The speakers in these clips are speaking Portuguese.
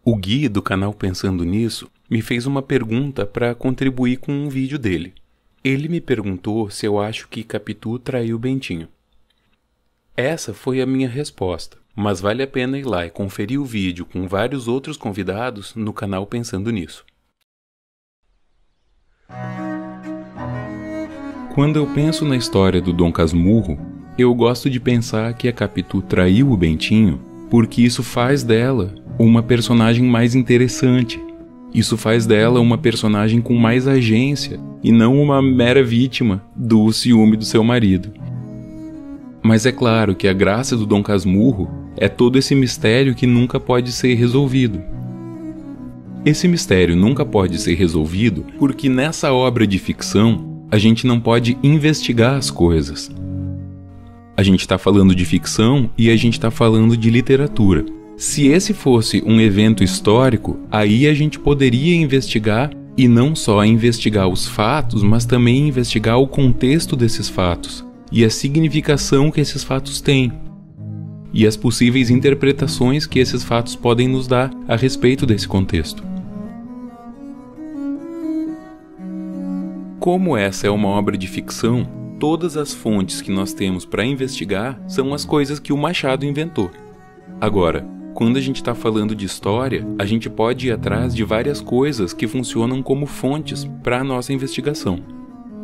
O Gui do canal Pensando Nisso me fez uma pergunta para contribuir com um vídeo dele. Ele me perguntou se eu acho que Capitu traiu Bentinho. Essa foi a minha resposta, mas vale a pena ir lá e conferir o vídeo com vários outros convidados no canal Pensando Nisso. Quando eu penso na história do Dom Casmurro, eu gosto de pensar que a Capitu traiu o Bentinho porque isso faz dela uma personagem mais interessante. Isso faz dela uma personagem com mais agência e não uma mera vítima do ciúme do seu marido. Mas é claro que a graça do Dom Casmurro é todo esse mistério que nunca pode ser resolvido. Esse mistério nunca pode ser resolvido porque nessa obra de ficção a gente não pode investigar as coisas. A gente está falando de ficção e a gente está falando de literatura. Se esse fosse um evento histórico, aí a gente poderia investigar e não só investigar os fatos, mas também investigar o contexto desses fatos e a significação que esses fatos têm e as possíveis interpretações que esses fatos podem nos dar a respeito desse contexto. Como essa é uma obra de ficção, todas as fontes que nós temos para investigar são as coisas que o Machado inventou. Agora, quando a gente está falando de história, a gente pode ir atrás de várias coisas que funcionam como fontes para a nossa investigação.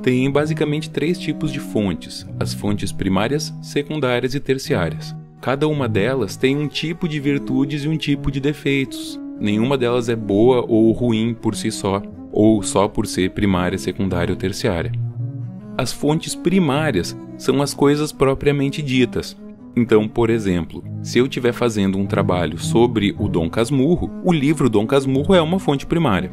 Tem basicamente 3 tipos de fontes: as fontes primárias, secundárias e terciárias. Cada uma delas tem um tipo de virtudes e um tipo de defeitos. Nenhuma delas é boa ou ruim por si só, ou só por ser primária, secundária ou terciária. As fontes primárias são as coisas propriamente ditas. Então, por exemplo, se eu estiver fazendo um trabalho sobre o Dom Casmurro, o livro Dom Casmurro é uma fonte primária.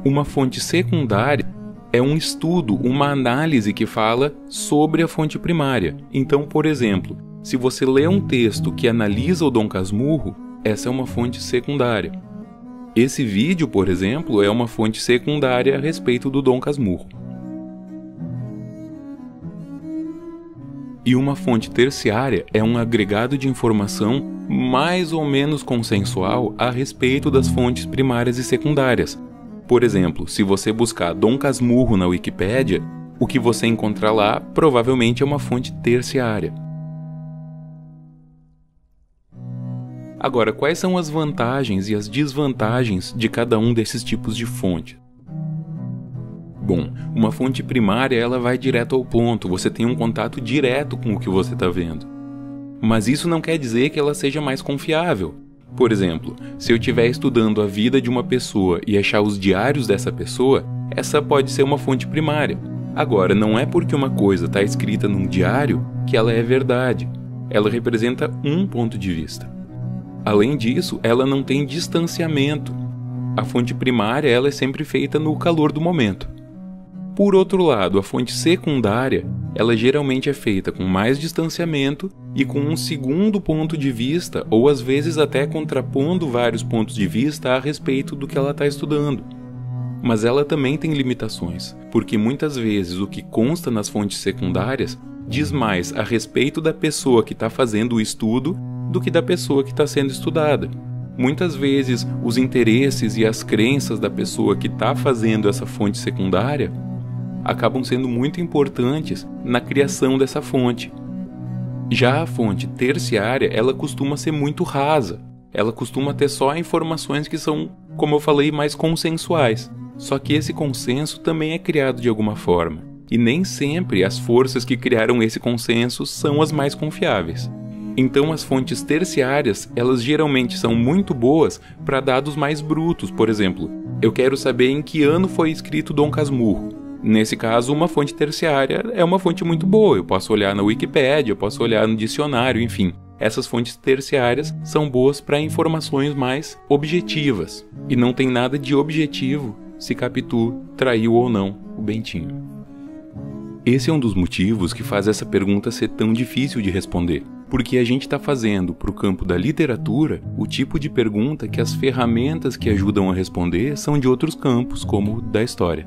Uma fonte secundária é um estudo, uma análise que fala sobre a fonte primária. Então, por exemplo, se você lê um texto que analisa o Dom Casmurro, essa é uma fonte secundária. Esse vídeo, por exemplo, é uma fonte secundária a respeito do Dom Casmurro. E uma fonte terciária é um agregado de informação mais ou menos consensual a respeito das fontes primárias e secundárias. Por exemplo, se você buscar Dom Casmurro na Wikipédia, o que você encontrar lá provavelmente é uma fonte terciária. Agora, quais são as vantagens e as desvantagens de cada um desses tipos de fonte? Bom, uma fonte primária ela vai direto ao ponto, você tem um contato direto com o que você está vendo. Mas isso não quer dizer que ela seja mais confiável. Por exemplo, se eu estiver estudando a vida de uma pessoa e achar os diários dessa pessoa, essa pode ser uma fonte primária. Agora, não é porque uma coisa está escrita num diário que ela é verdade. Ela representa um ponto de vista. Além disso, ela não tem distanciamento. A fonte primária ela é sempre feita no calor do momento. Por outro lado, a fonte secundária, ela geralmente é feita com mais distanciamento e com um segundo ponto de vista, ou às vezes até contrapondo vários pontos de vista a respeito do que ela está estudando. Mas ela também tem limitações, porque muitas vezes o que consta nas fontes secundárias diz mais a respeito da pessoa que está fazendo o estudo do que da pessoa que está sendo estudada. Muitas vezes os interesses e as crenças da pessoa que está fazendo essa fonte secundária acabam sendo muito importantes na criação dessa fonte. Já a fonte terciária, ela costuma ser muito rasa. Ela costuma ter só informações que são, como eu falei, mais consensuais. Só que esse consenso também é criado de alguma forma. E nem sempre as forças que criaram esse consenso são as mais confiáveis. Então as fontes terciárias, elas geralmente são muito boas para dados mais brutos. Por exemplo, eu quero saber em que ano foi escrito Dom Casmurro. Nesse caso, uma fonte terciária é uma fonte muito boa. Eu posso olhar na Wikipédia, eu posso olhar no dicionário, enfim. Essas fontes terciárias são boas para informações mais objetivas. E não tem nada de objetivo se Capitu traiu ou não o Bentinho. Esse é um dos motivos que faz essa pergunta ser tão difícil de responder. Porque a gente está fazendo para o campo da literatura o tipo de pergunta que as ferramentas que ajudam a responder são de outros campos, como da história.